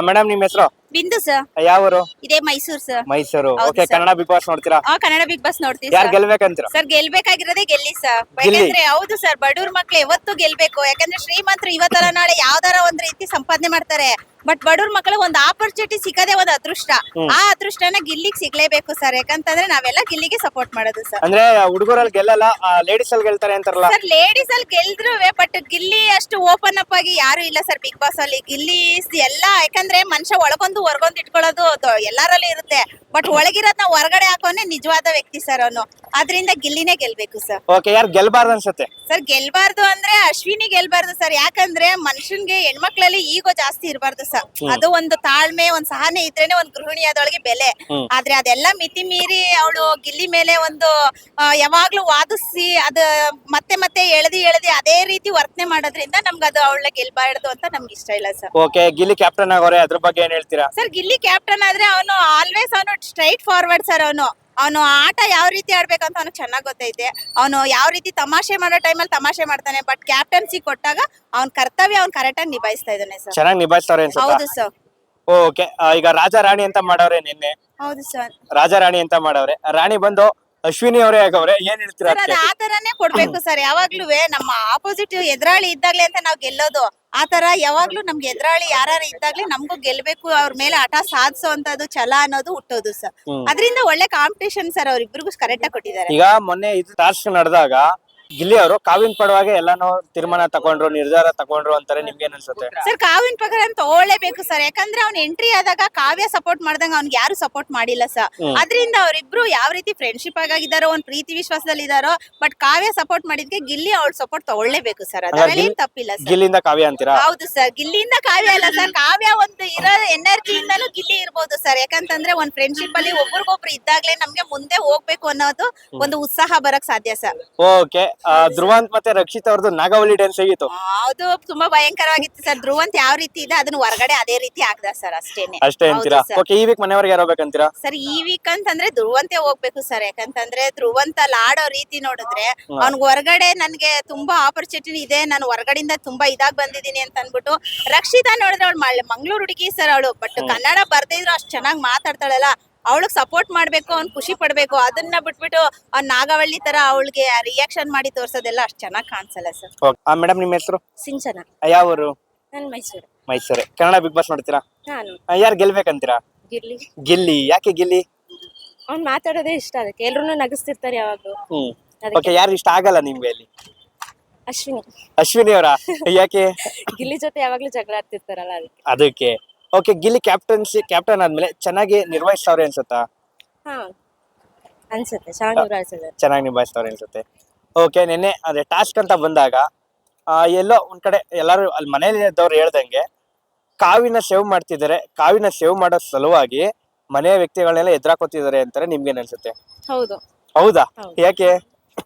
Madam ನಿಮ್ ಹೆಸರು? ಬಿಂದು ಸರ್. ಯಾವೂರು? ಇದೇ ಮೈಸೂರು ಸರ್. ಮೈಸೂರು. ಹೌದು okay, sir. Kannada Bigg Boss ನೋಡ್ತೀರಾ? ಕನ್ನಡ ಬಿಗ್ ಬಾಸ್ ನೋಡ್ತೀವಿ ಯಾರು ಸರ್. ಗೆಲ್ಬೇಕಂತೀರಾ? ಸರ್ ಗೆಲ್ಬೇಕಾಗಿರೋದೇ ಗೆಲ್ಲಿ ಸರ್. ಗೆಲ್ಲಿ. ಯಾಕಂದ್ರೆ ಹೌದು ಸರ್, ಬಡವ್ರ ಮಕ್ಳು ಯಾವತ್ತೂ ಗೆಲ್ಬೇಕು. ಯಾಕಂದ್ರೆ ಶ್ರೀಮಂತರು ಇವತ್ತರ ನಾಳೆ ಯಾವ್ದಾರ ಒಂದ್ ರೀತಿ ಸಂಪಾದನೆ ಮಾಡ್ತಾರೆ. ಬಟ್ ಬಡವ್ರ ಮಕ್ಳಿಗೆ ಒಂದು ಆಪರ್ಚುನಿಟಿ ಸಿಕ್ಕದೆ ಒಂದು ಅದೃಷ್ಟ. ಆ ಅದೃಷ್ಟನ ಗಿಲ್ಲಿಗೆ ಸಿಗ್ಲೇಬೇಕು ಸರ್. ಯಾಕಂತಂದ್ರೆ ನಾವೆಲ್ಲ ಗಿಲ್ಲಿಗೆ ಸಪೋರ್ಟ್ ಮಾಡೋದು ಸರ್. ಅಂದ್ರೆ ಹುಡುಗರಲ್ಲಿ ಗೆಲ್ಲಲ್ಲ, ಲೇಡೀಸ್ ಅಲ್ಲಿ ಗೆಲ್ತಾರೆ ಅಂತಾರಲ್ಲ. ಸರ್ ಲೇಡೀಸ್ ಅಲ್ಲಿ ಗೆಲ್ದ್ರು, ಬಟ್ ಗಿಲ್ಲಿ ಅಷ್ಟು ಓಪನ್ ಅಪ್ ಆಗಿ ಯಾರು ಇಲ್ಲ ಸರ್ ಬಿಗ್ ಬಾಸ್ ಅಲ್ಲಿ. ಗಿಲ್ಲಿ ಎಲ್ಲ ಯಾಕಂದ್ರೆ ಮನುಷ್ಯ ಒಳಗೊಂದು ಹೊರಗೊಂದು ಇಟ್ಕೊಳ್ಳೋದು ಎಲ್ಲಾರಲ್ಲಿ ಇರುತ್ತೆ. ಬಟ್ ಒಳಗಿರೋದ್ನ ಹೊರಗಡೆ ಹಾಕೋನೆ ನಿಜವಾದ ವ್ಯಕ್ತಿ ಸರ್ ಅವನು. ಆದ್ರಿಂದ ಗಿಲ್ಲಿನೇ ಗೆಲ್ಬೇಕು ಸರ್. ಓಕೆ, ಯಾರು ಗೆಲ್ಬಾರ್ದು ಅನ್ಸುತ್ತೆ? ಸರ್ ಗೆಲ್ಬಾರ್ದು ಅಂದ್ರೆ ಅಶ್ವಿನಿ ಗೆಲ್ಬಾರ್ದು ಸರ್. ಯಾಕಂದ್ರೆ ಮನುಷ್ಯನ್ಗೆ ಹೆಣ್ಮಕ್ಳಲ್ಲಿ ಈಗೋ ಜಾಸ್ತಿ ಇರಬಾರ್ದು ಸರ್. ಅದು ಒಂದು ತಾಳ್ಮೆ, ಒಂದ್ ಸಹನೆ ಇದ್ರೇನೆ ಒಂದ್ ಗೃಹಿಣಿ ಅದೊಳಗೆ ಬೆಲೆ. ಆದ್ರೆ ಅದೆಲ್ಲ ಮಿತಿ ಮೀರಿ ಅವಳು ಗಿಲ್ಲಿ ಮೇಲೆ ಒಂದು ಯಾವಾಗ್ಲೂ ವಾದಿಸಿ ಅದ ಮತ್ತೆ ಮತ್ತೆ ಎಳೆದಿ ಅದೇ ರೀತಿ ವರ್ತನೆ ಮಾಡೋದ್ರಿಂದ ನಮ್ಗೆ ಅದು ಅವಳ ಗೆಲ್ಬಾರ್ದು ಅಂತ ನಮ್ಗೆ ಇಷ್ಟ ಇಲ್ಲ ಸರ್. ಓಕೆ, ಗಿಲ್ಲಿ ಕ್ಯಾಪ್ಟನ್ ಆಗೋರೆ, ಅದ್ರ ಬಗ್ಗೆ ಏನ್ ಹೇಳ್ತೀರಾ? ಸರ್ ಗಿಲ್ಲಿ ಕ್ಯಾಪ್ಟನ್ ಆದ್ರೆ ಅವನು ಆಲ್ವೇಸ್ ಅವನು ಸ್ಟ್ರೈಟ್ ಫಾರ್ವರ್ಡ್ ಸರ್. ಅವನು ಆಟ ಯಾವ ರೀತಿ ಆಡ್ಬೇಕಂತ ಅವನಿಗೆ ಚೆನ್ನಾಗ್ ಗೊತ್ತೈತೆ. ಅವನು ಯಾವ ರೀತಿ ತಮಾಷೆ ಮಾಡೋ ಟೈಮಲ್ಲಿ ತಮಾಷೆ ಮಾಡ್ತಾನೆ. ಬಟ್ ಕ್ಯಾಪ್ಟನ್ಸಿ ಕೊಟ್ಟಾಗ ಅವ್ನ ಕರ್ತವ್ಯ ಅವ್ನ್ ಕರೆಕ್ಟ್ ಆಗಿ ನಿಭಾಯಿಸ್ತಾ ಇದ್ದಾನೆ ಸರ್. ಚೆನ್ನಾಗಿ ನಿಭಾಯಿಸ್ತಾರೆ ಅನ್ಸುತ್ತಾ? ಹೌದು ಸರ್. ಓಕೆ, ಈಗ ರಾಜಾ ರಾಣಿ ಅಂತ ಮಾಡವ್ರೆ ನಿನ್ನೆ. ಹೌದು ಸರ್. ರಾಜಾ ರಾಣಿ ಅಂತ ಮಾಡವ್ರೆ. ರಾಣಿ ಬಂದು ಅಶ್ವಿನಿ ಅವರೇ ಆಗವ್ರೆ, ಏನ್ ಹೇಳ್ತೀರಾ? ಸರ್ ಅದು ಆತರನೇ ಕೊಡ್ಬೇಕು ಸರ್. ಯಾವಾಗ್ಲೂ ನಮ್ಮ ಆಪೋಸಿಟ್ ಎದುರಾಳಿ ಇದ್ದಾಗ್ಲೇ ಅಂತ ನಾವ್ ಗೆಲ್ಲೋದು. ಆತರ ಯಾವಾಗ್ಲೂ ನಮ್ಗೆ ಎದುರಾಳಿ ಯಾರು ಇದ್ದಾಗ್ಲೇ ನಮ್ಗೂ ಗೆಲ್ಬೇಕು, ಅವ್ರ ಮೇಲೆ ಆಟ ಸಾಧಿಸೋ ಅಂತದ್ದು ಛಲ ಅನ್ನೋದು ಹುಟ್ಟೋದು ಸರ್. ಅದರಿಂದ ಒಳ್ಳೆ ಕಾಂಪಿಟೇಷನ್ ಸರ್ ಅವ್ರಿಬ್ರಿಗೂ ಕರೆಕ್ಟ್ ಆಗಿ ಕೊಟ್ಟಿದ್ದಾರೆ. ಈಗ ಮೊನ್ನೆ ಇದು ಟಾಸ್ಕ್ ನಡೆದಾಗ ಗಿಲ್ಲಿ ಅವರು ಕಾವಿನ ಪರವಾಗಿ ಎಲ್ಲಾನು ತೀರ್ಮಾನ ತಗೊಂಡ್ರು, ನಿರ್ಧಾರ ತಗೊಂಡ್ರು ಅಂತಾರೆ. ನಿಮ್ಗೆ ಏನ್ ಅನ್ಸುತ್ತೆ? ಸರ್ ಕಾವಿನ ಪ್ರಕಾರ ತಗೊಳ್ಳೇಬೇಕು ಸರ್. ಯಾಕಂದ್ರೆ ಅವ್ನ ಎಂಟ್ರಿ ಆದಾಗ ಕಾವ್ಯ ಸಪೋರ್ಟ್ ಮಾಡ್ದಂಗ ಅವ್ನಿಗೆ ಯಾರು ಸಪೋರ್ಟ್ ಮಾಡಿಲ್ಲ ಸರ್. ಅದರಿಂದ ಅವರಿಬ್ರು ಯಾವ ರೀತಿ ಫ್ರೆಂಡ್ಶಿಪ್ ಆಗಿದಾರೋ, ಒಂದ್ ಪ್ರೀತಿ ವಿಶ್ವಾಸದಲ್ಲಿ ಇದಾರೋ. ಬಟ್ ಕಾವ್ಯ ಸಪೋರ್ಟ್ ಮಾಡಿದ್ಕೆ ಗಿಲ್ಲಿ ಅವಳ ಸಪೋರ್ಟ್ ತಗೊಳ್ಳೇಬೇಕು ಸರ್. ಅದರಲ್ಲಿ ಏನ್ ತಪ್ಪಿಲ್ಲ ಸರ್. ಗಿಲ್ಲಿಂದ ಕಾವ್ಯ ಅಂತೀರಾ? ಹೌದು ಸರ್, ಗಿಲ್ಲಿಯಿಂದ ಕಾವ್ಯ ಅಲ್ಲ ಸರ್. ಕಾವ್ಯ ಒಂದು ಇರೋ ಎನರ್ಜಿಯಿಂದಲೂ ಗಿಲ್ಲಿ ಇರ್ಬೋದು ಸರ್. ಯಾಕಂತಂದ್ರೆ ಒಂದ್ ಫ್ರೆಂಡ್ಶಿಪ್ ಅಲ್ಲಿ ಒಬ್ರಿಗೊಬ್ರು ಇದ್ದಾಗ್ಲೇ ನಮ್ಗೆ ಮುಂದೆ ಹೋಗ್ಬೇಕು ಅನ್ನೋದು ಒಂದು ಉತ್ಸಾಹ ಬರಕ್ ಸಾಧ್ಯ ಸರ್. ಓಕೆ, ಧ್ರುವಂತ್ ಮತ್ತೆ ರಕ್ಷಿತ್ ಅವ್ರದ್ದು ನಾಗವಲ್ಲಿ ಡ್ಯಾನ್ಸ್ ಹೇಗಿತ್ತು? ಹೌದು, ತುಂಬಾ ಭಯಂಕರವಾಗಿತ್ತು ಸರ್. ಧ್ರುವಂತ್ ಯಾವ ರೀತಿ ಇದೆ ಅದನ್ನ ಹೊರಗಡೆ ಅದೇ ರೀತಿ ಆಗ್ದ ಸರ್. ಅಷ್ಟೇನೆ. ಅಷ್ಟೇ ಅಂತೀರಾ? ಓಕೆ, ಈ ವೀಕ್ ಮನೆಯವ್ರಿಗೆ ಯಾರು ಹೋಗ್ಬೇಕಂತೀರಾ? ಸರ್ ಈ ವೀಕ್ ಅಂತಂದ್ರೆ ಧ್ರುವಂತೆ ಹೋಗ್ಬೇಕು ಸರ್. ಯಾಕಂತಂದ್ರೆ ಧ್ರುವಂತ ಆಡೋ ರೀತಿ ನೋಡಿದ್ರೆ ಅವ್ನಿಗೆ ಹೊರಗಡೆ ನನ್ಗೆ ತುಂಬಾ ಆಪರ್ಚುನಿಟಿ ಇದೆ, ನಾನು ಹೊರಗಡೆಯಿಂದ ತುಂಬಾ ಇದಾಗ್ ಬಂದಿದ್ದೀನಿ ಅಂತ ಅನ್ಬಿಟ್ಟು. ರಕ್ಷಿತಾ ನೋಡಿದ್ರೆ ಅವಳು ಮಂಗಳೂರು ಹುಡುಗಿ ಸರ್ ಅವಳು. ಬಟ್ ಕನ್ನಡ ಬರ್ದೇ ಇದ್ರು ಅಷ್ಟ್ ಚೆನ್ನಾಗ್ ಮಾತಾಡ್ತಾಳಲ್ಲ, ಅವಳಗ್ ಸಪೋರ್ಟ್ ಮಾಡ್ಬೇಕು, ಅವ್ನ್ ಖುಷಿ ಪಡ್ಬೇಕು. ಅದನ್ನ ಬಿಟ್ಬಿಟ್ಟು ಅವ್ನ್ ನಾಗವಳ್ಳಿ ತರ ಅವಳಿಗೆ ರಿಯಾಕ್ಷನ್ ಮಾಡಿ ತೋರ್ಸೋದೆಲ್ಲ ಅಷ್ಟ್ ಚೆನ್ನಾಗ್ ಕಾಣಿಸಲ್ಲ ಸರ್. ಮೇಡಮ್ ನಿಮ್ ಹೆಸರು? ಸಿಂಚನ. ಯಾವ ಊರು? ನನ್ ಮೈಸೂರು. ಮೈಸೂರು. ಕನ್ನಡ ಬಿಗ್ ಬಾಸ್ ನೋಡ್ತೀರಾ? ನಾನು ಯಾರು ಗೆಲ್ಬೇಕಂತೀರಾ? ಗಿಲ್ಲಿ. ಗಿಲ್ಲಿ. ಯಾಕೆ ಗಿಲ್ಲಿ? ಅವ್ನ್ ಮಾತಾಡೋದೇ ಇಷ್ಟ, ಅದಕ್ಕೆ ಎಲ್ರು ನಗಿಸ್ತಿರ್ತಾರೆ ಯಾವಾಗ್ಲೂ. ಓಕೆ, ಯಾರು ಇಷ್ಟ ಆಗಲ್ಲ ನಿಮ್ಗೆ ಅಲ್ಲಿ? ಅಶ್ವಿನಿ. ಅಶ್ವಿನಿ ಅವರ? ಯಾಕೆ? ಗಿಲ್ಲಿ ಜೊತೆ ಯಾವಾಗ್ಲೂ ಜಗಳ ಆಡ್ತಿರ್ತಾರಲ್ಲ ಅದಕ್ಕೆ. ಓಕೆ, ಗಿಲ್ಲಿ ಕ್ಯಾಪ್ಟನ್ ಆದ್ಮೇಲೆ ಚೆನ್ನಾಗಿ ನಿರ್ವಹಿಸ್ತಾವ್ರೆ ಅನ್ಸುತ್ತಾ? ಅನ್ಸುತ್ತೆ ಚೆನ್ನಾಗಿ ನಿಭಾಯಿಸ್ತಾವ್ರೆ ಅನ್ಸುತ್ತೆ. ಓಕೆ, ನಿನ್ನೆ ಅದೇ ಟಾಸ್ಕ್ ಅಂತ ಬಂದಾಗ ಎಲ್ಲೋ ಒಂದ್ ಕಡೆ ಎಲ್ಲಾರು ಅಲ್ಲಿ ಮನೇಲಿ ಇದ್ದವ್ರು ಹೇಳ್ದಂಗೆ ಕಾವಿನ ಸೇವ್ ಮಾಡ್ತಿದ್ದಾರೆ. ಕಾವಿನ ಸೇವ್ ಮಾಡೋ ಸಲುವಾಗಿ ಮನೆಯ ವ್ಯಕ್ತಿಗಳನ್ನೆಲ್ಲ ಎದುರಾಕೋತಿದ್ದಾರೆ ಅಂತಾರೆ. ನಿಮ್ಗೇನ್ ಅನ್ಸುತ್ತೆ? ಹೌದಾ? ಯಾಕೆ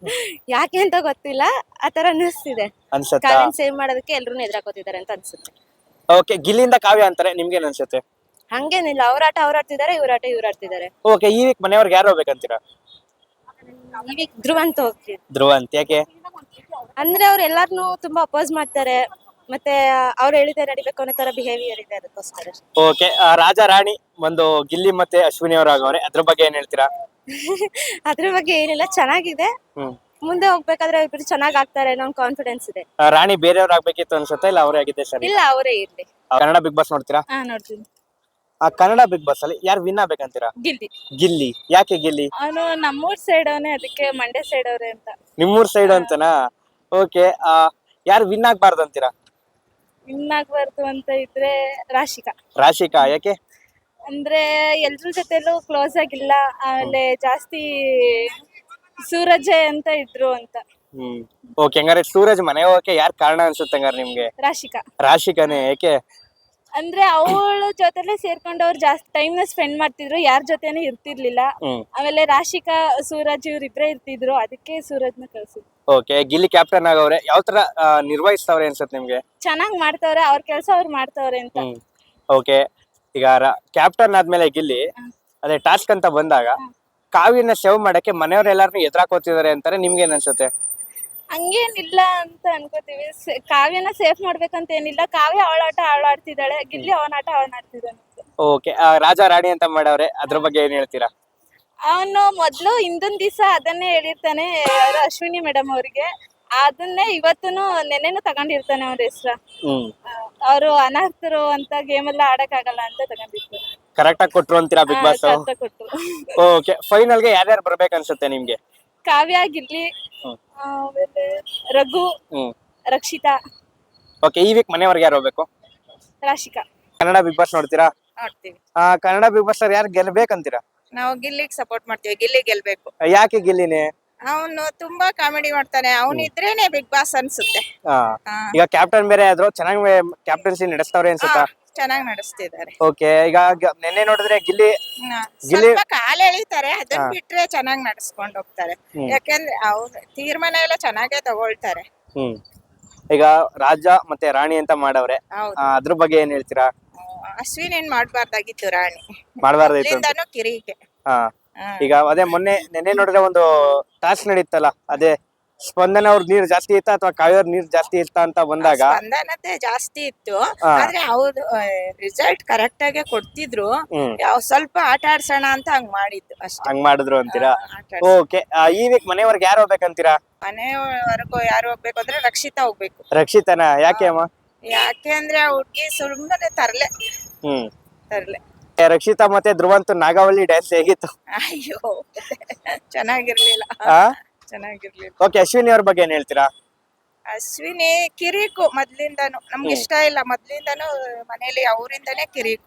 ಯಾಕೆ ಅಂತ ಗೊತ್ತಿಲ್ಲ, ಆತರ ಅನಿಸ್ತಿದೆ. ಅನ್ಸುತ್ತಾ? ಸೇವ್ ಮಾಡೋದಕ್ಕೆ ಎಲ್ರು ಎದುರಾಕೋತಿದ್ದಾರೆ ಅಂತ ಅನ್ಸುತ್ತೆ. ಓಕೆ, ಗಿಲ್ಲಿಂದ ಕಾವ್ಯ ಅಂತಾರೆ. ನಿಮ್ಗೇನ್ ಅನ್ಸುತ್ತೆ? ಹಂಗೇನಿಲ್ಲ, ಅವ್ರ ಆಟ ಅವ್ರು ಆಡ್ತಿದ್ದಾರೆ, ಇವ್ರ ಆಟ ಇವ್ರು ಆಡ್ತಿದ್ದಾರೆ. ಓಕೆ, ಈ ವೀಕ್ ಮನೆಯವ್ರಿಗೆ ಯಾರು ಹೋಗ್ಬೇಕಂತೀರಾ? ಧ್ರುವಂತ ಹೋಗ್ತೀವಿ. ಧ್ರುವಂತ್. ಯಾಕೆ? ಅಂದ್ರೆ ಅವ್ರು ಎಲ್ಲಾರ್ನು ತುಂಬಾ ಅಪೋಸ್ ಮಾಡ್ತಾರೆ, ಮತ್ತೆ ಅವ್ರು ಹೇಳಿದ್ರೆ ನಡಿಬೇಕು ಅನ್ನೋ ತರ ಬಿಹೇವಿಯರ್ ಇದೆ, ಅದಕ್ಕೋಸ್ಕರ. ಓಕೆ, ರಾಜಾ ರಾಣಿ ಒಂದು ಗಿಲ್ಲಿ ಮತ್ತೆ ಅಶ್ವಿನಿ ಅವ್ರ ಆಗವ್ರೆ, ಅದ್ರ ಬಗ್ಗೆ ಏನ್ ಹೇಳ್ತೀರಾ? ಅದ್ರ ಬಗ್ಗೆ ಏನಿಲ್ಲ, ಚೆನ್ನಾಗಿದೆ. ಮುಂದೆ ಹೋಗ್ಬೇಕಾದ್ರೆ ಇಬ್ರು ಚೆನ್ನಾಗ್ ಆಗ್ತಾರೆ ಅನ್ನೋ ಕಾನ್ಫಿಡೆನ್ಸ್ ಇದೆ. ರಾಣಿ ಬೇರೆಯವ್ರು ಆಗ್ಬೇಕಿತ್ತು ಅನ್ಸುತ್ತೆ, ಇಲ್ಲ ಅವರೇ ಆಗಿದ್ದೆ ಸರ್? ಇಲ್ಲ, ಅವರೇ ಇರ್ಲಿ. ಕನ್ನಡ ಬಿಗ್ ಬಾಸ್ ನೋಡ್ತೀರಾ? ನೋಡ್ತೀನಿ. ಆ ಕನ್ನಡ ಬಿಗ್ ಬಾಸ್ ಅಲ್ಲಿ ಯಾರು ವಿನ್ ಆಗ್ಬೇಕಂತೀರಾ? ಗಿಲ್ಲಿ. ಗಿಲ್ಲಿ. ಯಾಕೆ ಗಿಲ್ಲಿ? ಅವನು ನಮ್ಮೂರ್ ಸೈಡ್ ಅವನೇ, ಅದಕ್ಕೆ ಮಂಡ್ಯ ಸೈಡ್ ಅವ್ರೆ ಅಂತ. ನಿಮ್ಮೂರ್ ಸೈಡ್ ಅಂತನಾ? ಓಕೆ, ಯಾರು ವಿನ್ ಆಗ್ಬಾರ್ದು ಅಂತೀರಾ? ವಿನ್ ಆಗ್ಬಾರ್ದು ಅಂತ ಇದ್ರೆ ರಾಶಿಕಾ. ರಾಶಿಕಾ. ಯಾಕೆ? ಅಂದ್ರೆ ಎಲ್ರ ಜೊತೆಲೂ ಕ್ಲೋಸ್ ಆಗಿಲ್ಲ, ಆಮೇಲೆ ಜಾಸ್ತಿ ಸೂರಜ್ ಅಂತ ಇದ್ರು ಅಂತ. ಓಕೆ, ಹಂಗಾರೆ ಸೂರಜ್ ಮನೆ ಹೋಗಕ್ಕೆ ಯಾರು ಕಾರಣ ಅನ್ಸುತ್ತೆ ಹಂಗಾರೆ ನಿಮ್ಗೆ? ರಾಶಿಕಾ. ರಾಶಿಕಾನೇ. ಯಾಕೆ? ಅಂದ್ರೆ ಅವಳ ಜೊತೆಲೆ ಸೇರ್ಕೊಂಡು ಅವ್ರು ಜಾಸ್ತಿ ಟೈಮ್ ನ ಸ್ಪೆಂಡ್ ಮಾಡ್ತಿದ್ರು, ಯಾರ ಜೊತೆನೂ ಇರ್ತಿರ್ಲಿಲ್ಲ. ಆಮೇಲೆ ರಾಶಿಕಾ ಸೂರಜ್ ಇವ್ರಿಬ್ರೇ ಇರ್ತಿದ್ರು, ಅದಕ್ಕೆ ಸೂರಜ್ನ ಕಳ್ಸಿದ್ರು. ಓಕೆ, ಗಿಲ್ಲಿ ಕ್ಯಾಪ್ಟನ್ ಆಗವ್ರೆ, ಯಾವ ತರ ನಿರ್ವಹಿಸ್ತವ್ರೆ ಅನ್ಸುತ್ತೆ ನಿಮ್ಗೆ? ಚೆನ್ನಾಗ್ ಮಾಡ್ತವ್ರೆ, ಅವ್ರ ಕೆಲ್ಸ ಅವ್ರು ಮಾಡ್ತವ್ರೆ ಅಂತ. ಓಕೆ, ಈಗ ಕ್ಯಾಪ್ಟನ್ ಆದ್ಮೇಲೆ ಗಿಲ್ಲಿ ಅದೇ ಟಾಸ್ಕ್ ಅಂತ ಬಂದಾಗ ಕಾವಿನ ಸೇವ್ ಮಾಡಕ್ಕೆ ಮನೆಯವ್ರೆಲ್ಲಾರು ಎದುರಾಕೋತಿದ್ದಾರೆ ಅಂತಾರೆ. ನಿಮ್ಗೆ ಏನ್ ಅನ್ಸುತ್ತೆ? ಹಂಗೇನಿಲ್ಲ ಅಂತ ಅನ್ಕೋತೀವಿ. ಕಾವ್ಯನ ಸೇಫ್ ಮಾಡ್ಬೇಕಂತ ಏನಿಲ್ಲ. ಕಾವ್ಯ ಅವಳ ಆಟ ಅವಳು ಆಡ್ತಿದ್ದಾಳೆ, ಗಿಲ್ಲಿ ಅವನ ಆಟ ಅವನ ಆಡ್ತಿದ್ದಾನೆ. ಓಕೆ, ರಾಜ ರಾಣಿ ಅಂತ ಮಾಡವ್ರೆ, ಅದ್ರ ಬಗ್ಗೆ ಏನ್ ಹೇಳ್ತೀರಾ? ಅವನು ಮೊದ್ಲು ಹಿಂದೊಂದ್ ದಿವಸ ಅದನ್ನೇ ಹೇಳಿರ್ತಾನೆ ಯಾರು ಅಶ್ವಿನಿ ಮೇಡಮ್ ಅವ್ರಿಗೆ. ಅದನ್ನೇ ಇವತ್ತೂನು ನೆನ್ನೆನೂ ತಗೊಂಡಿರ್ತಾನೆ ಅವ್ರ ಹೆಸ್ರ. ಹ್ಮ್ ಅವರು ಅನರ್ಥರು ಅಂತ ಗೇಮ್ ಎಲ್ಲ ಆಡಕ್ ಆಗಲ್ಲ ಅಂತ ತಗೊಂಡಿರ್ತಾರೆ. ಕರೆಕ್ಟ್ ಆಗಿ ಕೊಟ್ರು ಅಂತೀರಾ ಬಿಗ್ ಬಾಸ್? ಕರೆಕ್ಟ್ ಕೊಟ್ರು. ಓಕೆ, ಫೈನಲ್ ಗೆ ಯಾರ್ಯಾರು ಬರ್ಬೇಕು ಅನ್ಸುತ್ತೆ ನಿಮ್ಗೆ? ಕಾವ್ಯ, ಗಿಲ್ಲಿ, ಹ್ಮ್. ಆಮೇಲೆ ರಘು, ಹ್ಮ್ ರಕ್ಷಿತಾ, ಓಕೆ, ಈ ವೀಕ್ ಮನೆಯವ್ರಿಗೆ ಯಾರು ಹೋಗ್ಬೇಕು? ರಾಶಿಕಾ. ಕನ್ನಡ ಬಿಗ್ ಬಾಸ್ ನೋಡ್ತೀರಾ? ನೋಡ್ತೀವಿ. ಕನ್ನಡ ಬಿಗ್ ಬಾಸ್ ಯಾರು ಗೆಲ್ಬೇಕಂತೀರಾ? ನಾವು ಗಿಲ್ಲಿಗ್ ಸಪೋರ್ಟ್ ಮಾಡ್ತೀವಿ, ಗಿಲ್ಲಿ ಗೆಲ್ಬೇಕು. ಯಾಕೆ ಗಿಲ್ಲಿನೇ? ಅವನು ತುಂಬಾ ಕಾಮಿಡಿ ಮಾಡ್ತಾನೆ, ಅವನು ಇದ್ರೇನೆ ಬಿಗ್ ಬಾಸ್ ಅನ್ಸುತ್ತೆ. ಆ, ಈಗ ಕ್ಯಾಪ್ಟನ್ ಬೇರೆ ಆದ್ರು, ಚೆನ್ನಾಗಿ ಕ್ಯಾಪ್ಟನ್ಸಿ ನಡೆಸ್ತವ್ರೆ ಅನ್ಸುತ್ತಾ? ಚೆನ್ನಾಗಿ ನಡೆಸ್ತಿದ್ದಾರೆ. ಓಕೆ, ಈಗ ನೆನ್ನೆ ನೋಡಿದ್ರೆ ಗಿಲ್ಲಿ ಗಿಲ್ಲಿ ಸ್ವಲ್ಪ ಕಾಲ್ ಎಳಿತಾರೆ, ಅದನ್ನ ಬಿಟ್ರೆ ಚೆನ್ನಾಗಿ ನಡೆಸ್ಕೊಂಡು ಹೋಗ್ತಾರೆ. ಯಾಕೆಂದ್ರೆ ಅವ್ರ ತೀರ್ಮಾನ ಎಲ್ಲ ಚೆನ್ನಾಗೇ ತಗೊಳ್ತಾರೆ. ಹ್ಮ್ ಈಗ ರಾಜ ಮತ್ತೆ ರಾಣಿ ಅಂತ ಮಾಡವ್ರೆ, ಹೌದು. ಅದ್ರ ಬಗ್ಗೆ ಏನ್ ಹೇಳ್ತೀರಾ? ಅಶ್ವಿನ್ ಏನ್ ಮಾಡ್ಬಾರ್ದಾಗಿತ್ತು, ರಾಣಿ ಮಾಡಬಾರ್ದಾಯ್ತು ಅಂತ. ಮೊದ್ಲಿಂದಾನು ಕಿರಿಕೆ. ಹಾ, ಈಗ ಅದೇ ನೆನ್ನೆ ನೋಡಿದ್ರೆ ಒಂದು ಟಾಸ್ಕ್ ನಡೀತಲ್ಲ, ಅದೇ ಸ್ಪಂದನ ಅವ್ರ ನೀರ್ ಜಾಸ್ತಿ ಇತ್ತ ಅಥವಾ ಕಾವ್ಯವ್ರ ನೀರ್ ಜಾಸ್ತಿ ಇತ್ತ ಅಂತ ಬಂದಾಗ ಸ್ಪಂದನತೆ ಜಾಸ್ತಿ ಇತ್ತು, ಆದ್ರೆ ಅವ್ರು ರಿಸಲ್ಟ್ ಕರೆಕ್ಟ್ ಆಗಿ ಕೊಡ್ತಿದ್ರು. ಸ್ವಲ್ಪ ಆಟ ಆಡ್ಸೋಣ ಅಂತ ಹಂಗ್ ಮಾಡಿದ್ದು ಅಷ್ಟೇ. ಹಂಗ್ ಮಾಡಿದ್ರು ಅಂತೀರಾ? ಆಟ ಆಡ್ಸೋಣ. ಓಕೆ, ಈ ವೀಕ್ ಮನೆಯವ್ರಿಗೆ ಯಾರು ಹೋಗ್ಬೇಕಂತೀರಾ? ಮನೆವರೆಗೂ ಯಾರು ಹೋಗ್ಬೇಕು ಅಂದ್ರೆ ರಕ್ಷಿತಾ ಹೋಗ್ಬೇಕು. ರಕ್ಷಿತನ? ಯಾಕೆ ಅಮ್ಮ? ಯಾಕೆ ಅಂದ್ರೆ ಆ ಹುಡ್ಗಿ ಸುಮ್ಮನೆ ತರ್ಲೆ. ರಕ್ಷಿತಾ ಮತ್ತೆ ಧ್ರುವಂತು ನಾಗಾವಳಿ ಡ್ಯಾನ್ಸ್ ಹೇಗಿತ್ತು? ಅಯ್ಯೋ, ಚೆನ್ನಾಗಿರ್ಲಿಲ್ಲ. ಆ ಚೆನ್ನಾಗಿರ್ಲಿಲ್ಲ. ಓಕೆ, ಅಶ್ವಿನಿ ಅವ್ರ ಬಗ್ಗೆ ಏನ್ ಹೇಳ್ತೀರಾ? ಅಶ್ವಿನಿ ಕಿರಿಕು ಮೊದ್ಲಿಂದಾನು ನಮ್ಗೆ ಇಷ್ಟ ಇಲ್ಲ. ಮೊದ್ಲಿಂದಾನು ಮನೇಲಿ ಅವರಿಂದಾನೇ ಕಿರಿಕು.